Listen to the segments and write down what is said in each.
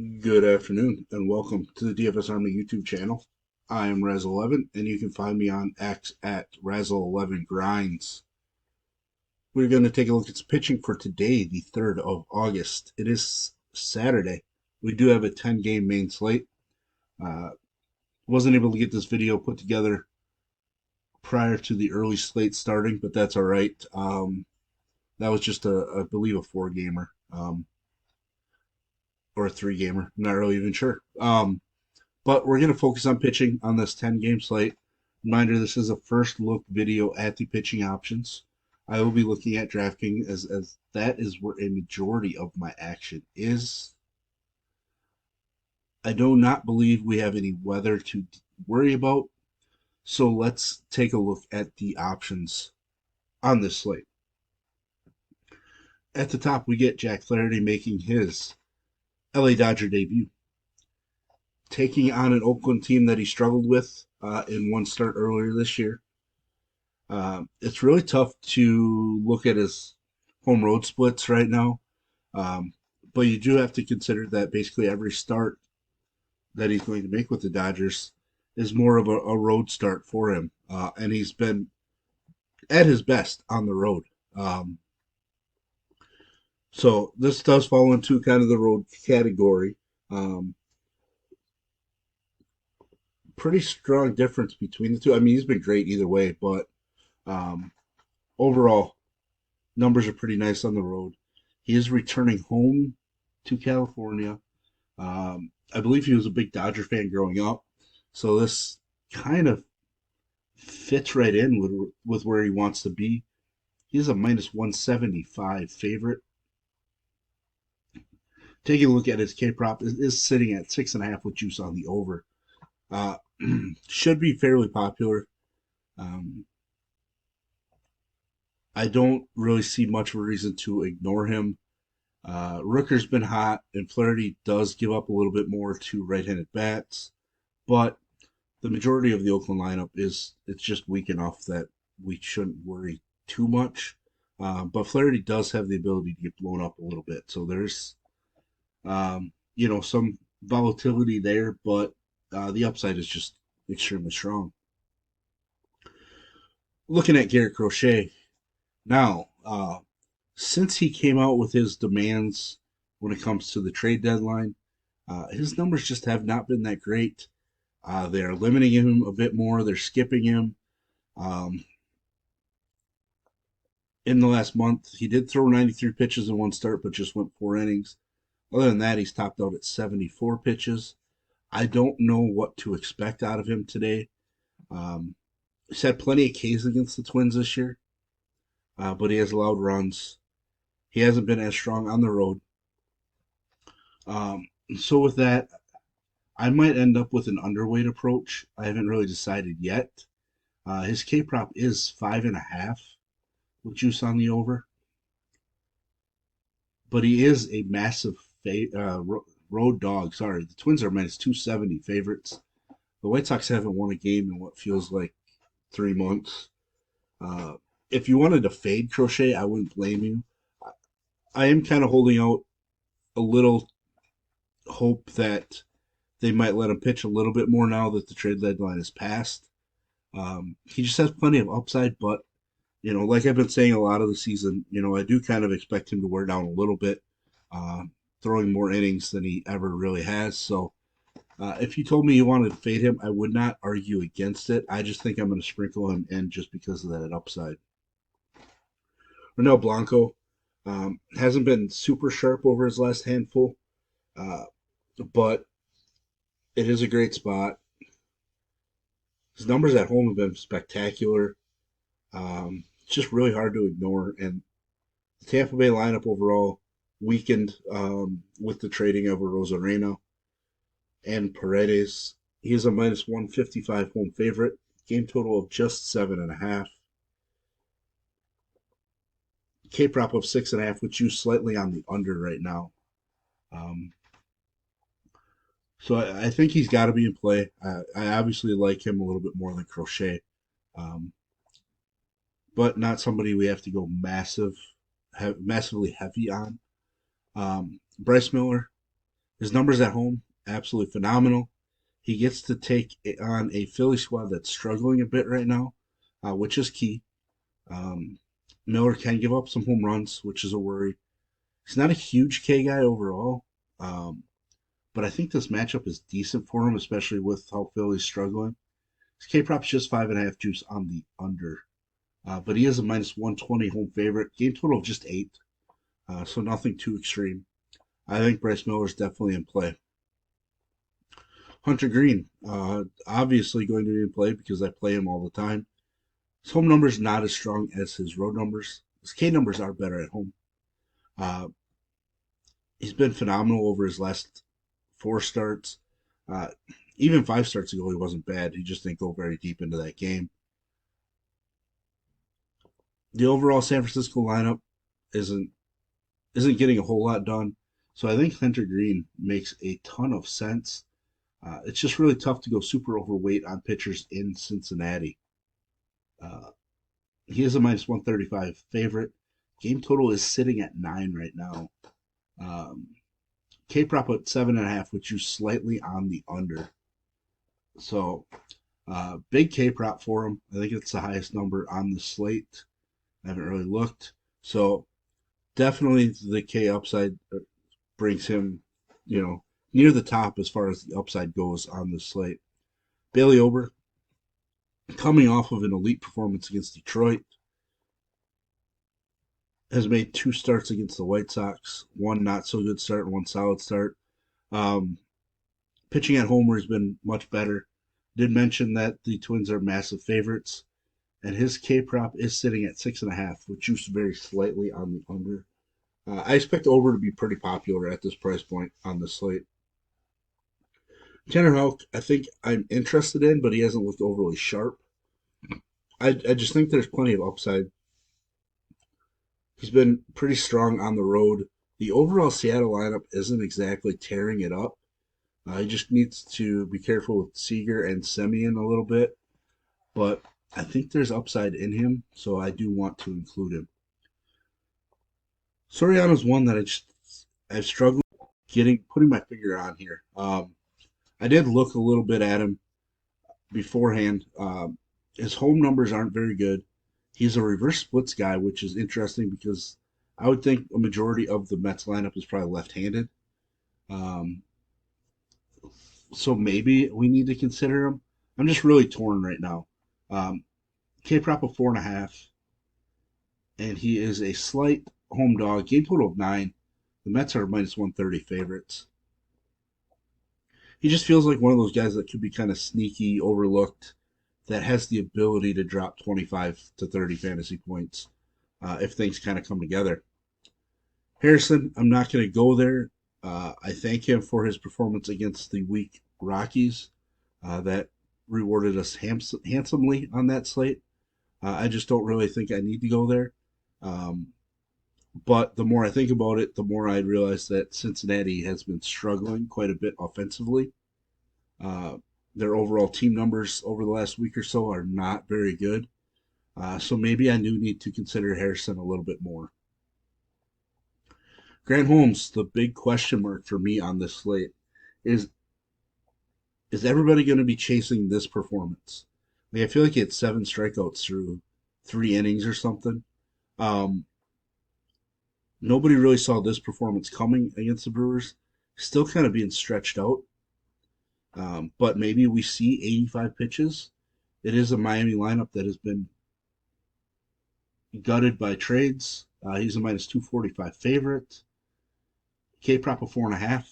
Good afternoon and welcome to the DFS Army YouTube channel. I am Razzle11 and you can find me on X at Razzle11Grinds. We're going to take a look at some pitching for today, the 3rd of August. It is Saturday. We do have a 10-game main slate. Uh, wasn't able to get this video put together prior to the early slate starting, but that's all right. That was just, I believe, a 4-gamer. Or a 3-gamer. I'm not really even sure. But we're going to focus on pitching on this 10-game slate. Reminder, this is a first look video at the pitching options. I will be looking at DraftKings as that is where a majority of my action is. I do not believe we have any weather to worry about. So let's take a look at the options on this slate. At the top, we get Jack Flaherty making his LA Dodger debut, taking on an Oakland team that he struggled with in one start earlier this year. It's really tough to look at his home road splits right now, but you do have to consider that basically every start that he's going to make with the Dodgers is more of a road start for him, and he's been at his best on the road. So this does fall into kind of the road category. Pretty strong difference between the two. I mean, he's been great either way, but um, overall, numbers are pretty nice on the road. He is returning home to California. I believe he was a big Dodger fan growing up, so this kind of fits right in with where he wants to be. He's a minus 175 favorite. Taking a look at his K prop is sitting at 6.5 with juice on the over. Uh, should be fairly popular. Um, I don't really see much of a reason to ignore him. Rooker's been hot, and Flaherty does give up a little bit more to right-handed bats, but the majority of the Oakland lineup it's just weak enough that we shouldn't worry too much. But Flaherty does have the ability to get blown up a little bit, so there's some volatility there, but the upside is just extremely strong. Looking at Garrett Crochet now, since he came out with his demands when it comes to the trade deadline, his numbers just have not been that great. They are limiting him a bit more. They're skipping him. Um, in the last month, he did throw 93 pitches in one start, but just went 4 innings. Other than that, he's topped out at 74 pitches. I don't know what to expect out of him today. Um, he's had plenty of Ks against the Twins this year, but he has allowed runs. He hasn't been as strong on the road. So with that, I might end up with an underweight approach. I haven't really decided yet. His K prop is 5.5 with juice on the over, but he is a massive road dog. Sorry, the Twins are minus 270 favorites. The White Sox haven't won a game in what feels like 3 months. If you wanted to fade Crochet, I wouldn't blame you. I am kind of holding out a little hope that they might let him pitch a little bit more now that the trade deadline is passed. He just has plenty of upside, but like I've been saying a lot of the season, I do kind of expect him to wear down a little bit, uh, throwing more innings than he ever really has. So if you told me you wanted to fade him, I would not argue against it. I just think I'm going to sprinkle him in just because of that upside. Ronel Blanco hasn't been super sharp over his last handful, uh, but it is a great spot. His numbers at home have been spectacular. It's just really hard to ignore. And the Tampa Bay lineup overall weakened with the trading of Rosarena and Paredes. He is a minus 155 home favorite. Game total of just 7.5. K prop of 6.5, which you slightly on the under right now. Um, so I think he's got to be in play. I obviously like him a little bit more than Crochet, um, but not somebody we have to go massively heavy on. Bryce Miller His numbers at home, absolutely phenomenal. He gets to take on a Philly squad that's struggling a bit right now, which is key. Um, Miller can give up some home runs, which is a worry. He's not a huge K guy overall, um, but I think this matchup is decent for him, especially with how Philly's struggling. His K prop's just 5.5 juice on the under, but he is a minus 120 home favorite. Game total of just 8, so nothing too extreme. I think Bryce Miller is definitely in play. Hunter Greene, obviously going to be in play because I play him all the time. His home numbers not as strong as his road numbers. His K numbers are better at home. Uh, he's been phenomenal over his last 4 starts. Uh, even 5 starts ago, he wasn't bad. He just didn't go very deep into that game. The overall San Francisco lineup isn't isn't getting a whole lot done. So I think Hunter Greene makes a ton of sense. It's just really tough to go super overweight on pitchers in Cincinnati. Uh, he is a minus 135 favorite. Game total is sitting at 9 right now. Um, K prop at 7.5, which you slightly on the under. So big K prop for him. I think it's the highest number on the slate. I haven't really looked. So definitely the K upside brings him, near the top as far as the upside goes on the slate. Bailey Ober, coming off of an elite performance against Detroit, has made 2 starts against the White Sox, one not so good start and one solid start. Um, Pitching at home where he's been much better. Did mention that the Twins are massive favorites, and his K prop is sitting at 6.5, which juiced very slightly on the under. I expect Ober to be pretty popular at this price point on the slate. Tanner Houck, I think I'm interested in, but he hasn't looked overly sharp. I just think there's plenty of upside. He's been pretty strong on the road. The overall Seattle lineup isn't exactly tearing it up. He just needs to be careful with Seager and Semien a little bit, but I think there's upside in him, so I do want to include him. Soriano's one that I've struggled putting my finger on here. I did look a little bit at him beforehand. His home numbers aren't very good. He's a reverse splits guy, which is interesting because I would think a majority of the Mets lineup is probably left-handed. Um, so maybe we need to consider him. I'm just really torn right now. Um, K prop of 4.5, and he is a slight home dog. Game total of 9. The Mets are minus 130 favorites. He just feels like one of those guys that could be kind of sneaky, overlooked, that has the ability to drop 25 to 30 fantasy points if things kind of come together. Harrison, I'm not going to go there. I thank him for his performance against the weak Rockies that rewarded us handsomely on that slate. I just don't really think I need to go there. Um, but the more I think about it, the more I realize that Cincinnati has been struggling quite a bit offensively. Uh, their overall team numbers over the last week or so are not very good. So maybe I do need to consider Harrison a little bit more. Grant Holmes, the big question mark for me on this slate, is is everybody going to be chasing this performance? Like, I feel like he had 7 strikeouts through 3 innings or something. Um, Nobody really saw this performance coming against the Brewers. Still kind of being stretched out. But maybe we see 85 pitches. It is a Miami lineup that has been gutted by trades. He's a minus 245 favorite. K prop of 4.5.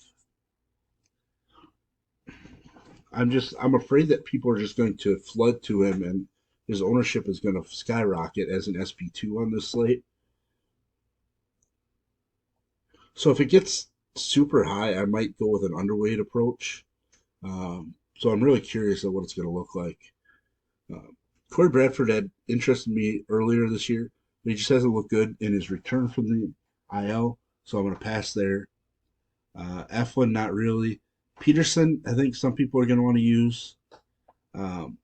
I'm afraid that people are just going to flood to him and his ownership is going to skyrocket as an SP2 on this slate. So if it gets super high, I might go with an underweight approach. So I'm really curious at what it's going to look like. Uh, Corey Bradford had interested me earlier this year, but he just hasn't looked good in his return from the IL, so I'm going to pass there. Eflin, not really. Peterson, I think some people are going to want to use. Um,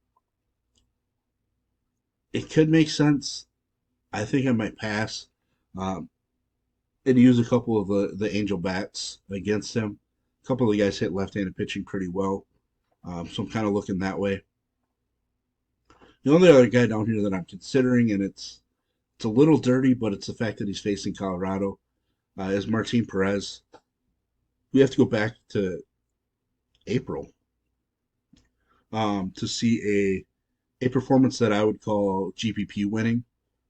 it could make sense. I think I might pass um, and use a couple of the Angel bats against him. A couple of the guys hit left-handed pitching pretty well, so I'm kind of looking that way. The only other guy down here that I'm considering, and it's a little dirty, but it's the fact that he's facing Colorado, is Martin Perez. We have to go back to April to see a performance that I would call GPP winning,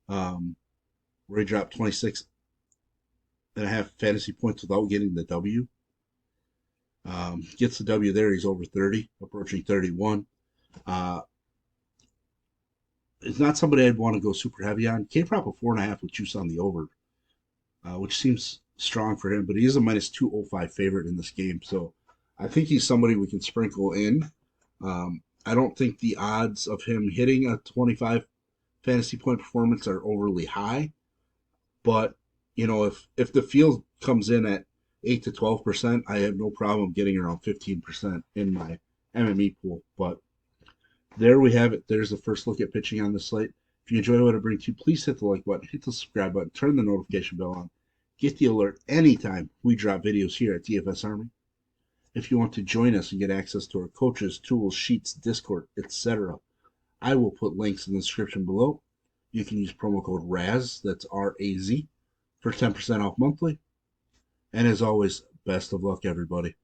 where he dropped 26.5 fantasy points without getting the W. Gets the W there, he's over 30, approaching 31. It's not somebody I'd want to go super heavy on. K-prop of 4.5 with juice on the over, which seems strong for him, but he is a minus 205 favorite in this game, so I think he's somebody we can sprinkle in. I don't think the odds of him hitting a 25 fantasy point performance are overly high, but if the field comes in at 8 to 12%, I have no problem getting around 15% in my MME pool. But there we have it. There's the first look at pitching on the slate. If you enjoy what I bring to you, please hit the like button, hit the subscribe button, turn the notification bell on. Get the alert anytime we drop videos here at DFS Army. If you want to join us and get access to our coaches, tools, sheets, Discord, etc., I will put links in the description below. You can use promo code RAZ, that's R-A-Z, for 10% off monthly. And as always, best of luck, everybody.